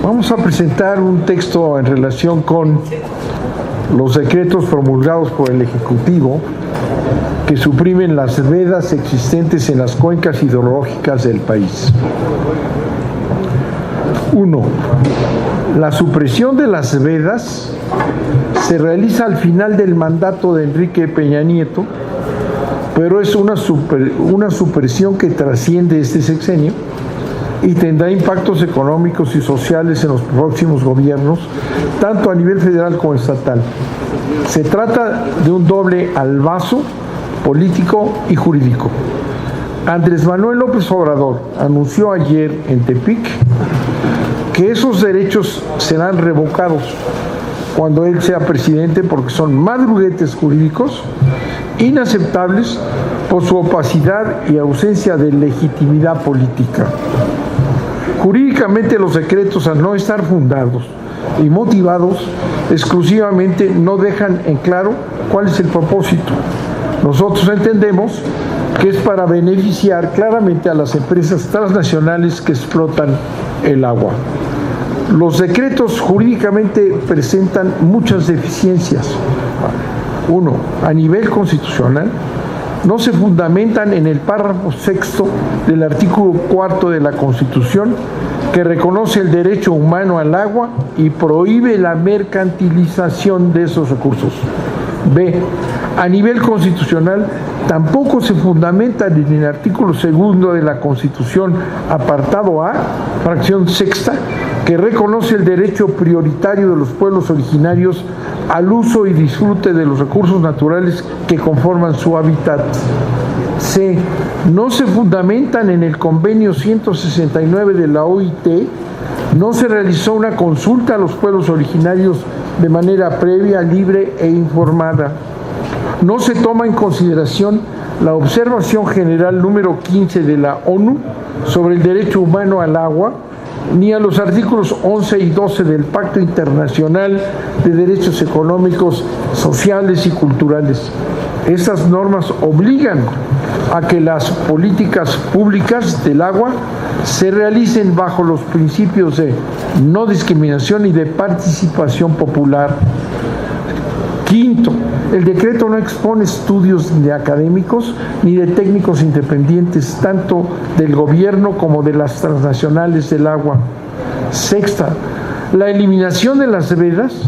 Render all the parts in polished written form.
Vamos a presentar un texto en relación con los decretos promulgados por el Ejecutivo que suprimen las vedas existentes en las cuencas hidrológicas del país. 1. La supresión de las vedas se realiza al final del mandato de Enrique Peña Nieto, pero es una supresión que trasciende este sexenio y tendrá impactos económicos y sociales en los próximos gobiernos, tanto a nivel federal como estatal. Se trata de un doble albazo político y jurídico. Andrés Manuel López Obrador anunció ayer en Tepic que esos derechos serán revocados cuando él sea presidente porque son madruguetes jurídicos inaceptables por su opacidad y ausencia de legitimidad política. Jurídicamente los decretos, al no estar fundados y motivados exclusivamente, no dejan en claro cuál es el propósito. Nosotros entendemos que es para beneficiar claramente a las empresas transnacionales que explotan el agua. Los decretos jurídicamente presentan muchas deficiencias. 1. A nivel constitucional, no se fundamentan en el párrafo 6 del artículo 4 de la Constitución, que reconoce el derecho humano al agua y prohíbe la mercantilización de esos recursos. B. A nivel constitucional, tampoco se fundamentan en el artículo 2 de la Constitución, apartado A, fracción 6, que reconoce el derecho prioritario de los pueblos originarios al uso y disfrute de los recursos naturales que conforman su hábitat. C. No se fundamentan en el convenio 169 de la OIT, no se realizó una consulta a los pueblos originarios de manera previa, libre e informada. No se toma en consideración la observación general número 15 de la ONU sobre el derecho humano al agua, ni a los artículos 11 y 12 del Pacto Internacional de Derechos Económicos, Sociales y Culturales. Estas normas obligan a que las políticas públicas del agua se realicen bajo los principios de no discriminación y de participación popular. Quinto, el decreto no expone estudios ni de académicos ni de técnicos independientes, tanto del gobierno como de las transnacionales del agua. Sexta, la eliminación de las vedas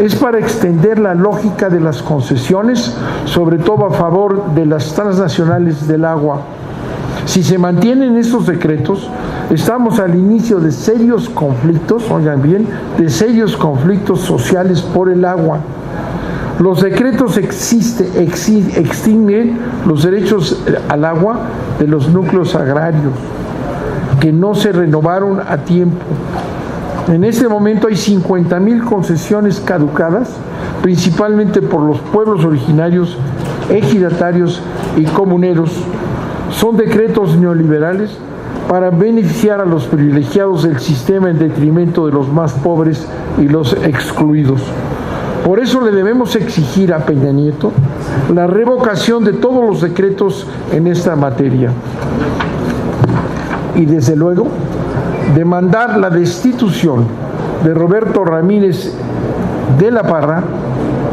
es para extender la lógica de las concesiones, sobre todo a favor de las transnacionales del agua. Si se mantienen estos decretos, estamos al inicio de serios conflictos, oigan bien, de serios conflictos sociales por el agua. Los decretos extinguen los derechos al agua de los núcleos agrarios que no se renovaron a tiempo. En este momento hay 50,000 concesiones caducadas, principalmente por los pueblos originarios, ejidatarios y comuneros. Son decretos neoliberales para beneficiar a los privilegiados del sistema en detrimento de los más pobres y los excluidos. Por eso le debemos exigir a Peña Nieto la revocación de todos los decretos en esta materia. Y desde luego, demandar la destitución de Roberto Ramírez de la Parra,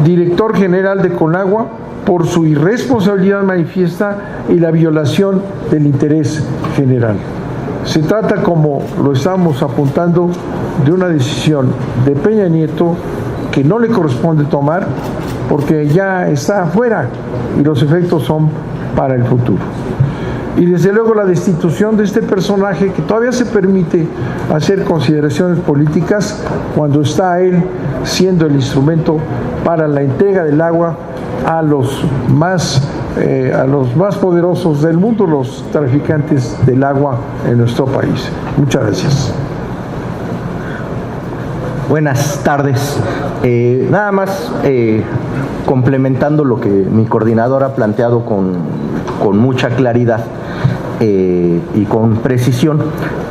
director general de Conagua, por su irresponsabilidad manifiesta y la violación del interés general. Se trata, como lo estamos apuntando, de una decisión de Peña Nieto que no le corresponde tomar porque ya está afuera y los efectos son para el futuro. Y desde luego la destitución de este personaje que todavía se permite hacer consideraciones políticas cuando está él siendo el instrumento para la entrega del agua a los más poderosos del mundo, los traficantes del agua en nuestro país. Muchas gracias. Buenas tardes. Nada más complementando lo que mi coordinador ha planteado con mucha claridad y con precisión,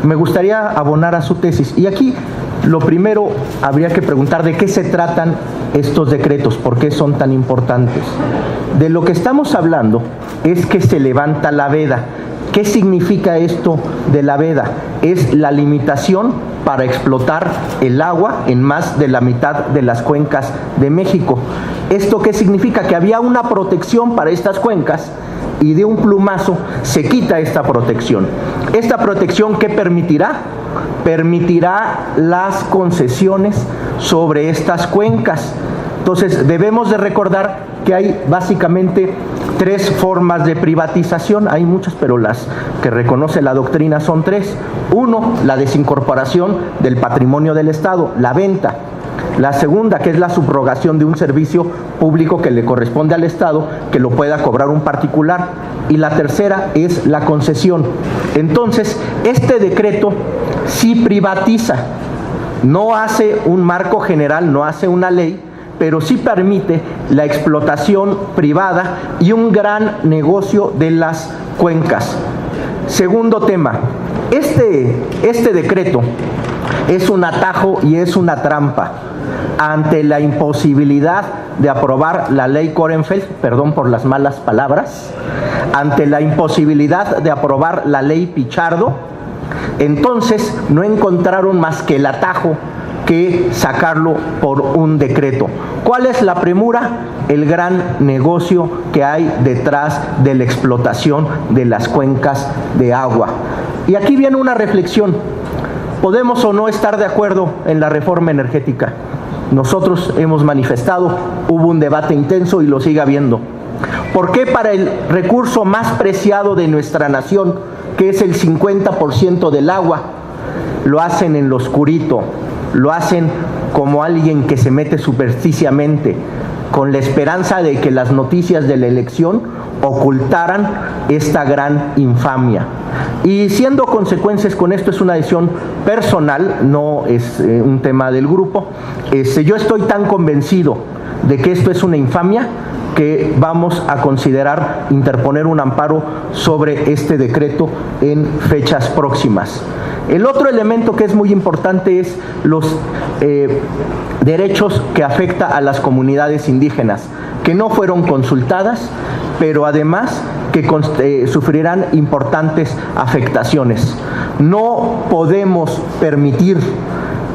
me gustaría abonar a su tesis. Y aquí lo primero habría que preguntar de qué se tratan estos decretos, por qué son tan importantes. De lo que estamos hablando es que se levanta la veda. ¿Qué significa esto de la veda? Es la limitación para explotar el agua en más de la mitad de las cuencas de México. ¿Esto qué significa? Que había una protección para estas cuencas y de un plumazo se quita esta protección. ¿Esta protección qué permitirá? Permitirá las concesiones sobre estas cuencas. Entonces debemos de recordar que hay básicamente 3 formas de privatización. Hay muchas, pero las que reconoce la doctrina son 3. 1, la desincorporación del patrimonio del Estado, la venta. La segunda, que es la subrogación de un servicio público que le corresponde al Estado, que lo pueda cobrar un particular. Y la tercera es la concesión. Entonces, este decreto sí privatiza, no hace un marco general, no hace una ley, pero sí permite la explotación privada y un gran negocio de las cuencas. Segundo tema, este decreto es un atajo y es una trampa ante la imposibilidad de aprobar la ley Korenfeld, perdón por las malas palabras, ante la imposibilidad de aprobar la ley Pichardo. Entonces no encontraron más que el atajo que sacarlo por un decreto. ¿Cuál es la premura? El gran negocio que hay detrás de la explotación de las cuencas de agua. Y aquí viene una reflexión. Podemos o no estar de acuerdo en la reforma energética. Nosotros hemos manifestado, hubo un debate intenso y lo sigue habiendo. ¿Por qué para el recurso más preciado de nuestra nación, que es el 50% del agua, lo hacen en lo oscurito? Lo hacen como alguien que se mete supersticiamente, con la esperanza de que las noticias de la elección ocultaran esta gran infamia. Y siendo consecuencias con esto, es una decisión personal, no es un tema del grupo. Yo estoy tan convencido de que esto es una infamia que vamos a considerar interponer un amparo sobre este decreto en fechas próximas. El otro elemento que es muy importante es los derechos que afecta a las comunidades indígenas, que no fueron consultadas, pero además que sufrirán importantes afectaciones. No podemos permitir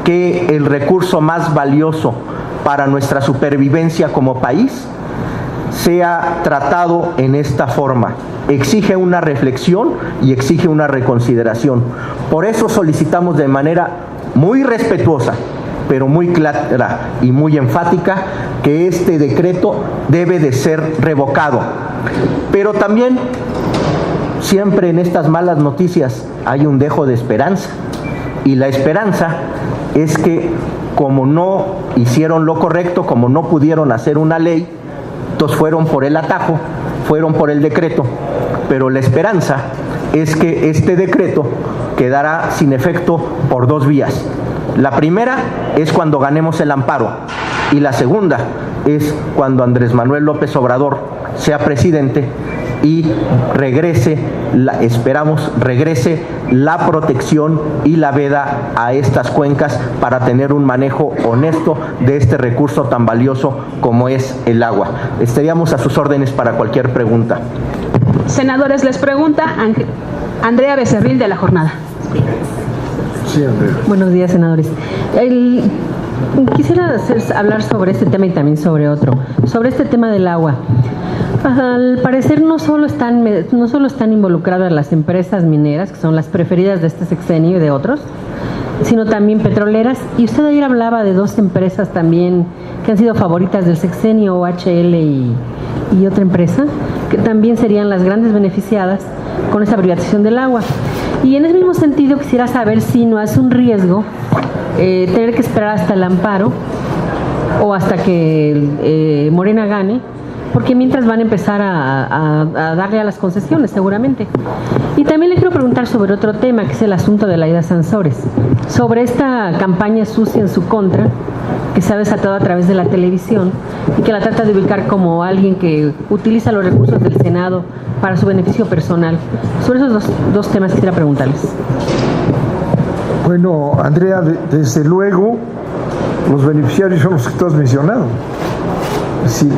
que el recurso más valioso para nuestra supervivencia como país sea tratado en esta forma. Exige una reflexión y exige una reconsideración. Por eso solicitamos de manera muy respetuosa, pero muy clara y muy enfática, que este decreto debe de ser revocado. Pero también, siempre en estas malas noticias hay un dejo de esperanza, y la esperanza es que, como no hicieron lo correcto, como no pudieron hacer una ley, entonces fueron por el atajo, fueron por el decreto, pero la esperanza es que este decreto quedará sin efecto por 2 vías. La primera es cuando ganemos el amparo, y la segunda es cuando Andrés Manuel López Obrador sea presidente y regrese la protección y la veda a estas cuencas para tener un manejo honesto de este recurso tan valioso como es el agua. Estaríamos a sus órdenes para cualquier pregunta. Senadores, les pregunta Andrea Becerril, de La Jornada. Sí, Andrea. Buenos días, senadores. Quisiera hablar sobre este tema y también sobre otro, sobre este tema del agua. Al parecer no solo están involucradas las empresas mineras, que son las preferidas de este sexenio y de otros, sino también petroleras. Y usted ayer hablaba de 2 empresas también que han sido favoritas del sexenio, OHL y otra empresa, que también serían las grandes beneficiadas con esta privatización del agua. Y en ese mismo sentido quisiera saber si no es un riesgo tener que esperar hasta el amparo o hasta que Morena gane, porque mientras van a empezar a darle a las concesiones seguramente. Y también le quiero preguntar sobre otro tema, que es el asunto de Laida Sansores, sobre esta campaña sucia en su contra, que se ha desatado a través de la televisión y que la trata de ubicar como alguien que utiliza los recursos del Senado para su beneficio personal. Sobre esos dos temas quisiera preguntarles. Bueno, Andrea, desde luego, los beneficiarios son los que tú has mencionado. Es decir,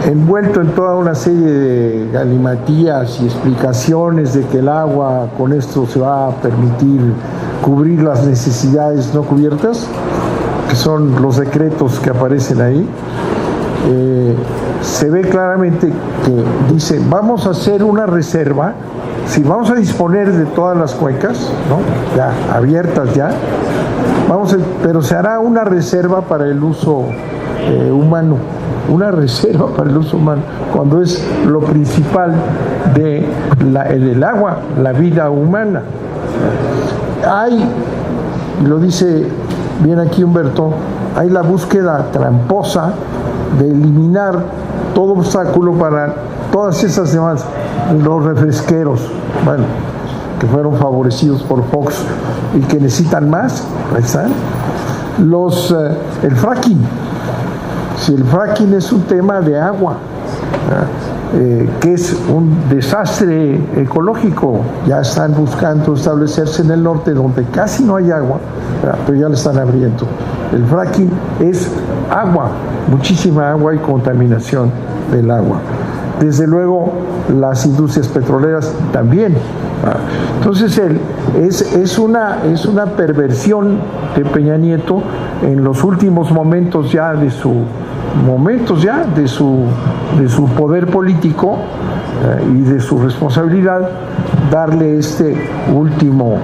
envuelto en toda una serie de galimatías y explicaciones de que el agua con esto se va a permitir cubrir las necesidades no cubiertas, que son los decretos que aparecen ahí. Se ve claramente que dice, vamos a hacer una reserva, si vamos a disponer de todas las cuencas, ¿no? Ya abiertas ya, pero se hará una reserva para el uso humano, una reserva para el uso humano, cuando es lo principal del agua, la vida humana. Hay, lo dice bien aquí Humberto, hay la búsqueda tramposa de eliminar todo obstáculo para todas esas demás, los refresqueros, bueno, que fueron favorecidos por Fox y que necesitan más, ahí están. El fracking, si el fracking es un tema de agua, que es un desastre ecológico, ya están buscando establecerse en el norte donde casi no hay agua, pero ya le están abriendo. El fracking es agua, muchísima agua y contaminación del agua. Desde luego las industrias petroleras también. Entonces es una perversión de Peña Nieto en los últimos momentos ya de su poder político y de su responsabilidad, darle este último,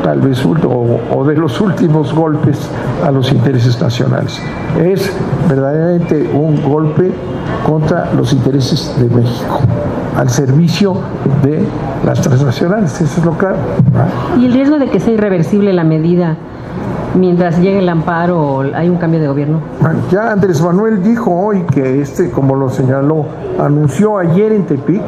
tal vez o de los últimos golpes a los intereses nacionales. Es verdaderamente un golpe contra los intereses de México, al servicio de las transnacionales, eso es lo claro. ¿Y el riesgo de que sea irreversible la medida mientras llegue el amparo o hay un cambio de gobierno? Bueno, ya Andrés Manuel dijo hoy que como lo señaló, anunció ayer en Tepic,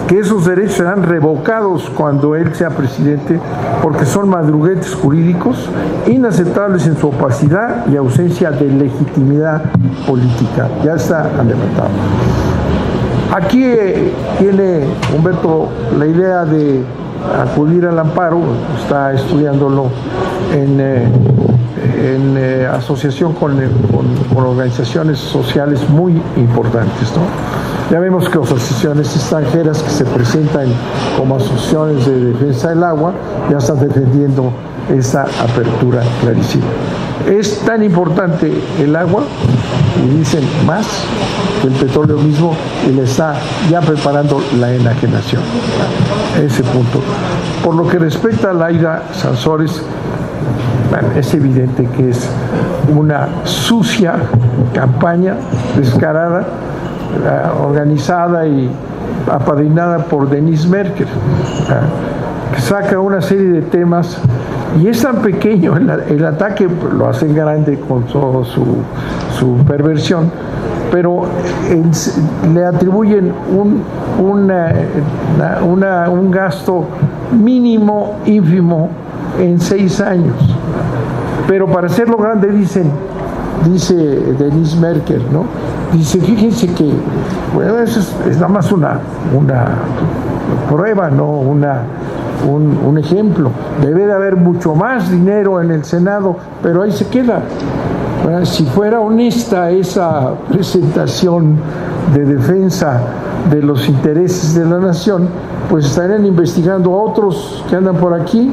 que esos derechos serán revocados cuando él sea presidente porque son madruguetes jurídicos inaceptables en su opacidad y ausencia de legitimidad política. Ya está levantado. Aquí tiene Humberto la idea de acudir al amparo, está estudiándolo en asociación con organizaciones sociales muy importantes, ¿no? Ya vemos que las asociaciones extranjeras que se presentan como asociaciones de defensa del agua ya están defendiendo esa apertura clarísima. Es tan importante el agua, y dicen más que el petróleo mismo, y le está ya preparando la enajenación. Ese punto. Por lo que respecta a Laida Sansores, bueno, es evidente que es una sucia campaña descarada, organizada y apadrinada por Denise Merker, que saca una serie de temas y es tan pequeño el ataque, lo hacen grande con toda su perversión, pero le atribuyen un gasto mínimo, ínfimo, en 6 años. Pero para hacerlo grande dice Denise Merker, ¿no? Dice, fíjense que, bueno, eso es nada más una prueba, ¿no? Un ejemplo. Debe de haber mucho más dinero en el Senado, pero ahí se queda. Bueno, si fuera honesta esa presentación de defensa de los intereses de la nación, pues estarían investigando a otros que andan por aquí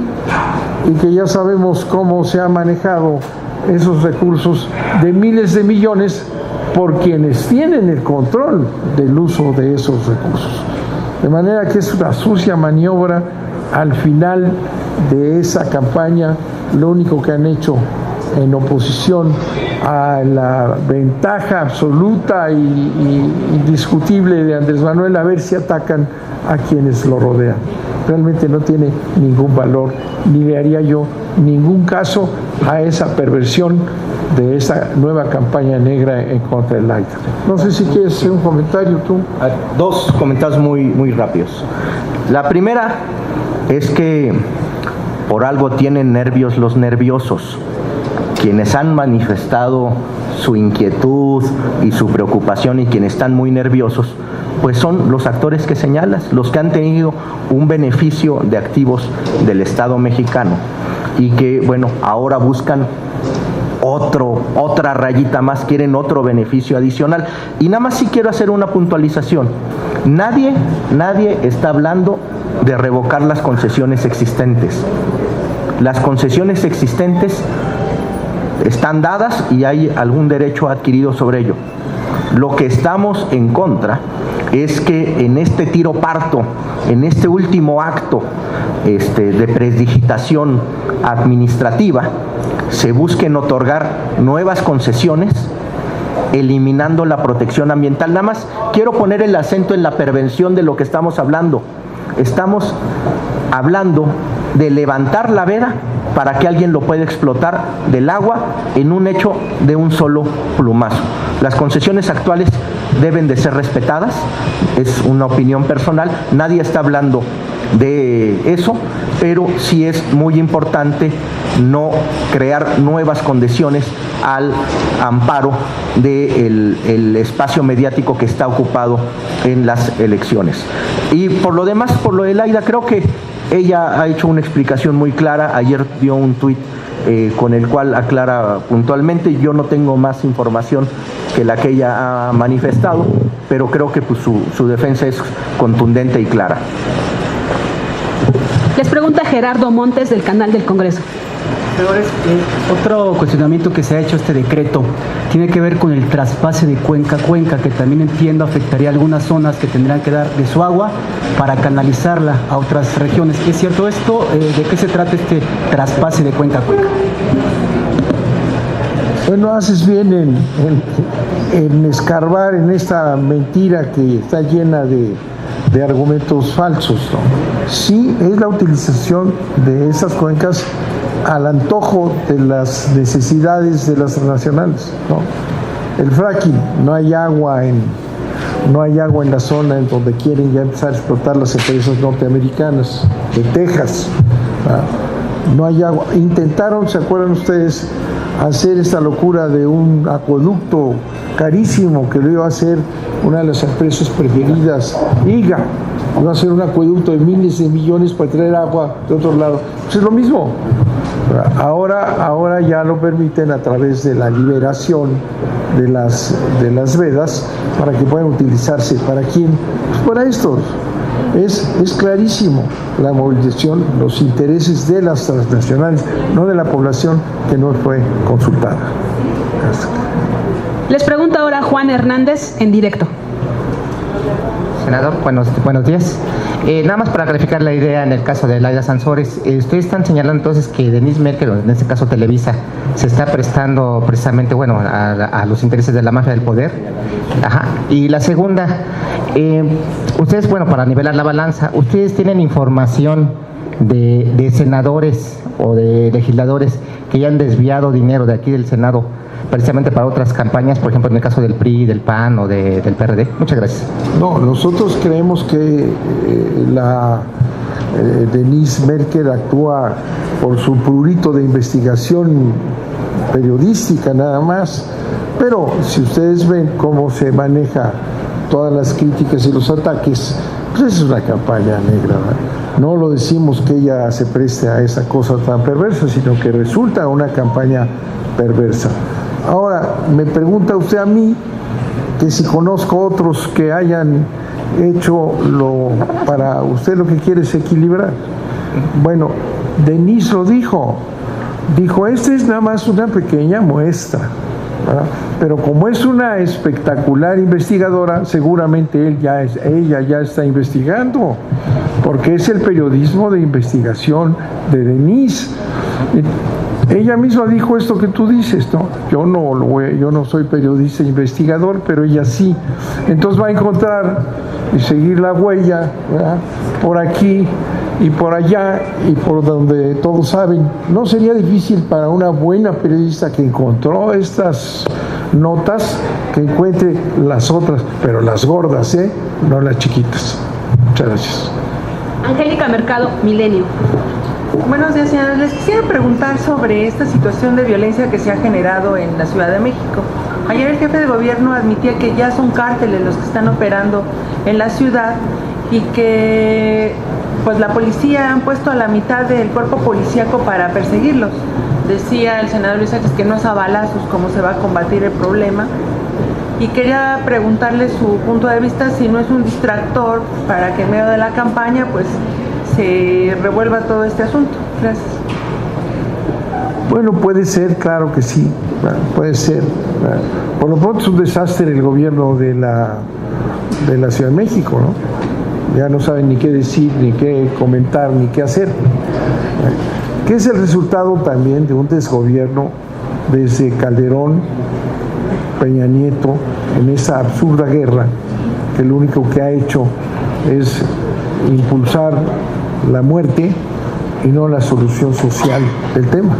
y que ya sabemos cómo se han manejado esos recursos de miles de millones por quienes tienen el control del uso de esos recursos. De manera que es una sucia maniobra. Al final de esa campaña, lo único que han hecho en oposición a la ventaja absoluta y indiscutible de Andrés Manuel, a ver si atacan a quienes lo rodean. Realmente no tiene ningún valor, ni le haría yo ningún caso a esa perversión de esa nueva campaña negra en contra del Laida. No sé si quieres hacer un comentario tú. 2 comentarios muy rápidos. La primera es que por algo tienen nervios los nerviosos. Quienes han manifestado su inquietud y su preocupación y quienes están muy nerviosos, pues son los actores que señalas, los que han tenido un beneficio de activos del Estado mexicano y que, bueno, ahora buscan otra rayita más, quieren otro beneficio adicional. Y nada más sí quiero hacer una puntualización. Nadie está hablando de revocar las concesiones existentes. Las concesiones existentes están dadas y hay algún derecho adquirido sobre ello. Lo que estamos en contra es que en este tiro parto, en este último acto de presdigitación administrativa, se busquen otorgar nuevas concesiones, eliminando la protección ambiental. Nada más quiero poner el acento en la perversión de lo que estamos hablando. Estamos hablando de levantar la veda para que alguien lo pueda explotar del agua en un hecho de un solo plumazo. Las concesiones actuales deben de ser respetadas, es una opinión personal, nadie está hablando de eso, pero sí es muy importante no crear nuevas condiciones al amparo del espacio mediático que está ocupado en las elecciones. Y por lo demás, por lo de Laida, creo que ella ha hecho una explicación muy clara. Ayer dio un tuit con el cual aclara puntualmente. Yo no tengo más información que la que ella ha manifestado, pero creo que pues, su defensa es contundente y clara. Les pregunta Gerardo Montes del Canal del Congreso. Señores, otro cuestionamiento que se ha hecho este decreto tiene que ver con el traspase de cuenca a cuenca, que también entiendo afectaría algunas zonas que tendrán que dar de su agua para canalizarla a otras regiones. ¿Es cierto esto? ¿De qué se trata este traspase de cuenca a cuenca? Bueno, haces bien en escarbar en esta mentira que está llena de argumentos falsos, ¿no? Sí, es la utilización de esas cuencas al antojo de las necesidades de las nacionales, ¿no? El fracking, no hay agua en la zona en donde quieren ya empezar a explotar las empresas norteamericanas, de Texas, ¿no? No hay agua. Intentaron, ¿se acuerdan ustedes?, hacer esta locura de un acueducto carísimo que lo iba a hacer una de las empresas preferidas, IGA. Iba a hacer un acueducto de miles de millones para traer agua de otro lado. Pues es lo mismo. Ahora ya lo permiten a través de la liberación de las vedas para que puedan utilizarse. ¿Para quién? Pues para estos. Es clarísimo la movilización, los intereses de las transnacionales, no de la población que no fue consultada. Les pregunta ahora Juan Hernández en directo. Senador, buenos días. Nada más para clarificar la idea en el caso de Laida Sansores, ustedes están señalando entonces que Denise Merker, en este caso Televisa, se está prestando precisamente a los intereses de la mafia del poder. Ajá. Y la segunda, ustedes, para nivelar la balanza, ¿ustedes tienen información de senadores o de legisladores que ya han desviado dinero de aquí del Senado precisamente para otras campañas, por ejemplo en el caso del PRI, del PAN o del PRD? Muchas gracias. No, nosotros creemos que Denise Merker actúa por su prurito de investigación periodística nada más, pero si ustedes ven cómo se maneja todas las críticas y los ataques, pues es una campaña negra, ¿verdad? No lo decimos que ella se preste a esa cosa tan perversa, sino que resulta una campaña perversa. Ahora, me pregunta usted a mí que si conozco otros que hayan hecho para usted lo que quiere es equilibrar. Bueno, Denise lo dijo, esta es nada más una pequeña muestra, ¿verdad? Pero como es una espectacular investigadora, seguramente ella ya está investigando, porque es el periodismo de investigación de Denise. Ella misma dijo esto que tú dices, ¿no? Yo no soy periodista e investigador, pero ella sí. Entonces va a encontrar y seguir la huella, ¿verdad?, por aquí y por allá y por donde todos saben. No sería difícil para una buena periodista que encontró estas notas que encuentre las otras, pero las gordas, no las chiquitas. Muchas gracias. Angélica Mercado, Milenio. Buenos días, señores. Les quisiera preguntar sobre esta situación de violencia que se ha generado en la Ciudad de México. Ayer el jefe de gobierno admitía que ya son cárteles los que están operando en la ciudad y que pues la policía han puesto a la mitad del cuerpo policíaco para perseguirlos. decía el senador Luis Sánchez que no es a balazos como se va a combatir el problema. Y quería preguntarle su punto de vista, si no es un distractor para que en medio de la campaña pues se revuelva todo este asunto. Gracias. Bueno, puede ser, claro que sí, puede ser. Por lo pronto es un desastre el gobierno de la Ciudad de México, ¿no? Ya no saben ni qué decir, ni qué comentar, ni qué hacer. Que es el resultado también de un desgobierno desde Calderón, Peña Nieto, en esa absurda guerra, que lo único que ha hecho es impulsar la muerte y no la solución social del tema.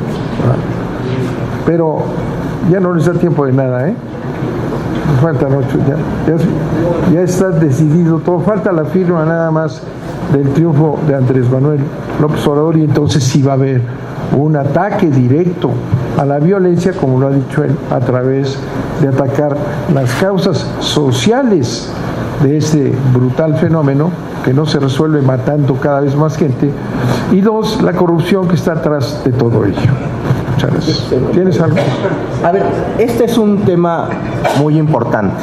Pero ya no les da tiempo de nada, faltan 8, ya está decidido todo, falta la firma nada más del triunfo de Andrés Manuel López Obrador, y entonces sí va a haber un ataque directo a la violencia, como lo ha dicho él, a través de atacar las causas sociales de este brutal fenómeno que no se resuelve matando cada vez más gente, y 2, la corrupción que está atrás de todo ello. Muchas gracias. ¿Tienes algo? A ver, este es un tema muy importante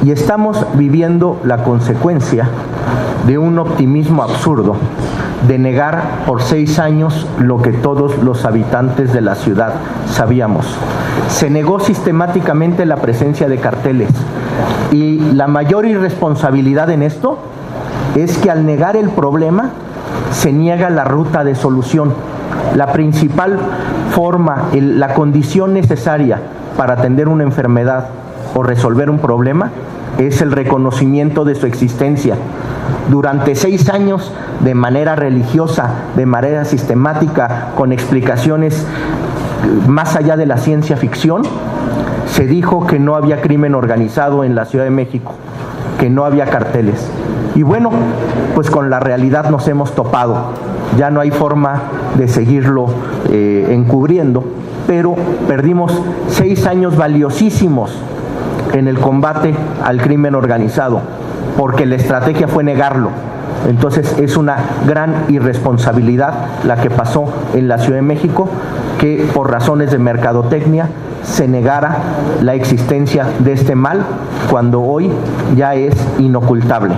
y estamos viviendo la consecuencia de un optimismo absurdo de negar por 6 años lo que todos los habitantes de la ciudad sabíamos. Se negó sistemáticamente la presencia de carteles, y la mayor irresponsabilidad en esto es que al negar el problema se niega la ruta de solución. La principal forma, la condición necesaria para atender una enfermedad o resolver un problema es el reconocimiento de su existencia. Durante 6 años, de manera religiosa, de manera sistemática, con explicaciones más allá de la ciencia ficción, se dijo que no había crimen organizado en la Ciudad de México, que no había carteles. Y bueno, pues con la realidad nos hemos topado. Ya no hay forma de seguirlo encubriendo, pero perdimos 6 años valiosísimos en el combate al crimen organizado, porque la estrategia fue negarlo. Entonces es una gran irresponsabilidad la que pasó en la Ciudad de México, que por razones de mercadotecnia se negara la existencia de este mal cuando hoy ya es inocultable.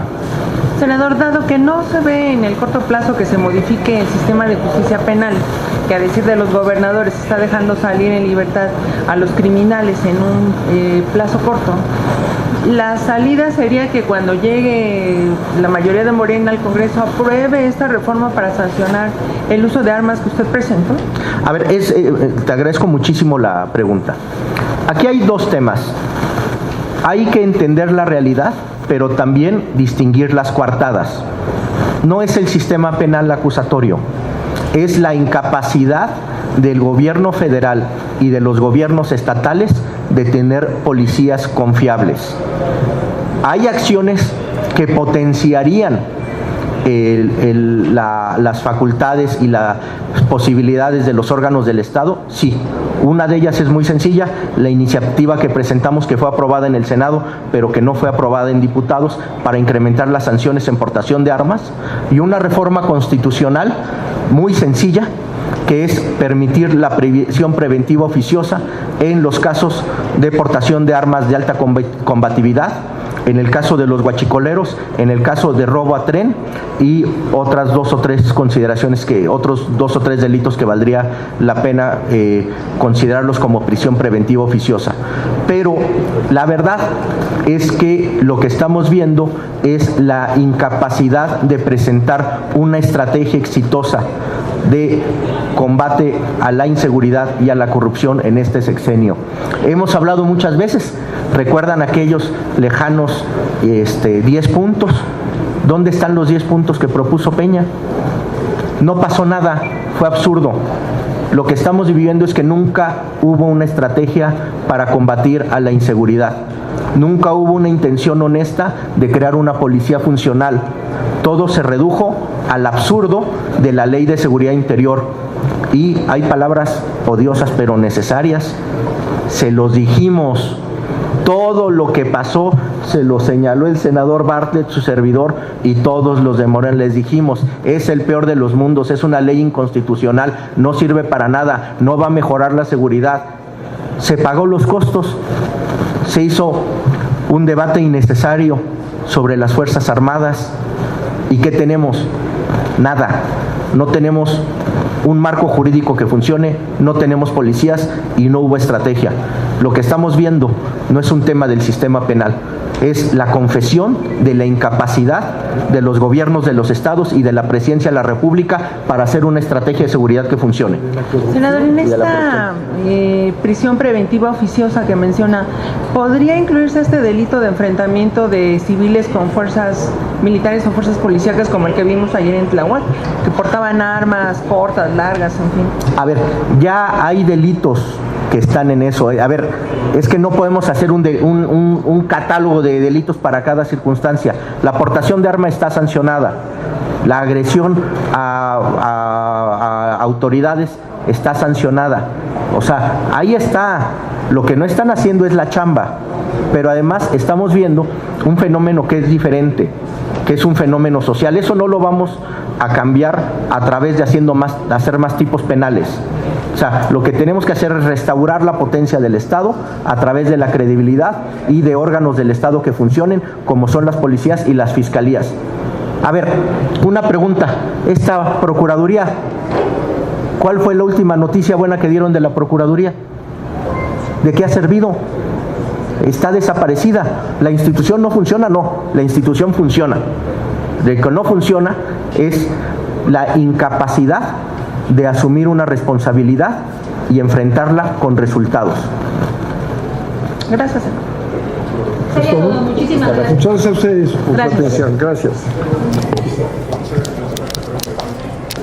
Senador, dado que no se ve en el corto plazo que se modifique el sistema de justicia penal, que a decir de los gobernadores está dejando salir en libertad a los criminales en un plazo corto, la salida sería que cuando llegue la mayoría de Morena al Congreso apruebe esta reforma para sancionar el uso de armas que usted presentó. A ver, te agradezco muchísimo la pregunta. Aquí hay 2 temas. Hay que entender la realidad, pero también distinguir las coartadas. No es el sistema penal acusatorio, es la incapacidad del gobierno federal y de los gobiernos estatales de tener policías confiables. Hay acciones que potenciarían las facultades y las posibilidades de los órganos del Estado, sí. Una de ellas es muy sencilla, la iniciativa que presentamos, que fue aprobada en el Senado, pero que no fue aprobada en diputados, para incrementar las sanciones en portación de armas, y una reforma constitucional muy sencilla, que es permitir la prisión preventiva oficiosa en los casos de portación de armas de alta combatividad, en el caso de los guachicoleros, en el caso de robo a tren, y otras 2 o 3 consideraciones, otros 2 o 3 delitos que valdría la pena considerarlos como prisión preventiva oficiosa. Pero la verdad es que lo que estamos viendo es la incapacidad de presentar una estrategia exitosa de combate a la inseguridad y a la corrupción en este sexenio. Hemos hablado muchas veces, recuerdan aquellos lejanos 10 puntos. ¿Dónde están los 10 puntos que propuso Peña? No pasó nada, fue absurdo. Lo que estamos viviendo es que nunca hubo una estrategia para combatir a la inseguridad. Nunca hubo una intención honesta de crear una policía funcional. Todo se redujo al absurdo de la Ley de Seguridad Interior. Y hay palabras odiosas pero necesarias. Se los dijimos. Todo lo que pasó se lo señaló el senador Bartlett, su servidor, y todos los de Morena. Les dijimos, es el peor de los mundos, es una ley inconstitucional, no sirve para nada, no va a mejorar la seguridad. Se pagó los costos, se hizo un debate innecesario sobre las Fuerzas Armadas. ¿Y qué tenemos? Nada. No tenemos un marco jurídico que funcione, no tenemos policías y no hubo estrategia. Lo que estamos viendo no es un tema del sistema penal, es la confesión de la incapacidad de los gobiernos de los estados y de la presidencia de la República para hacer una estrategia de seguridad que funcione. Senador, en esta prisión preventiva oficiosa que menciona, ¿podría incluirse este delito de enfrentamiento de civiles con fuerzas militares o fuerzas policíacas como el que vimos ayer en Tláhuac, que portaban armas cortas, largas, en fin? A ver, ya hay delitos que están en eso. A ver, es que no podemos hacer un catálogo de delitos para cada circunstancia. La aportación de arma está sancionada. La agresión a autoridades está sancionada. O sea, ahí está. Lo que no están haciendo es la chamba. Pero además estamos viendo un fenómeno que es diferente, que es un fenómeno social. Eso no lo vamos a cambiar a través de hacer más tipos penales. O sea, lo que tenemos que hacer es restaurar la potencia del Estado a través de la credibilidad y de órganos del Estado que funcionen, como son las policías y las fiscalías. A ver, una pregunta. Esta Procuraduría, ¿cuál fue la última noticia buena que dieron de la Procuraduría? ¿De qué ha servido? Está desaparecida. ¿La institución no funciona? No, la institución funciona. De que no funciona es la incapacidad de asumir una responsabilidad y enfrentarla con resultados. Gracias, senador. Sería todo. Muchísimas gracias. Muchas gracias a ustedes por su Gracias. atención. Gracias.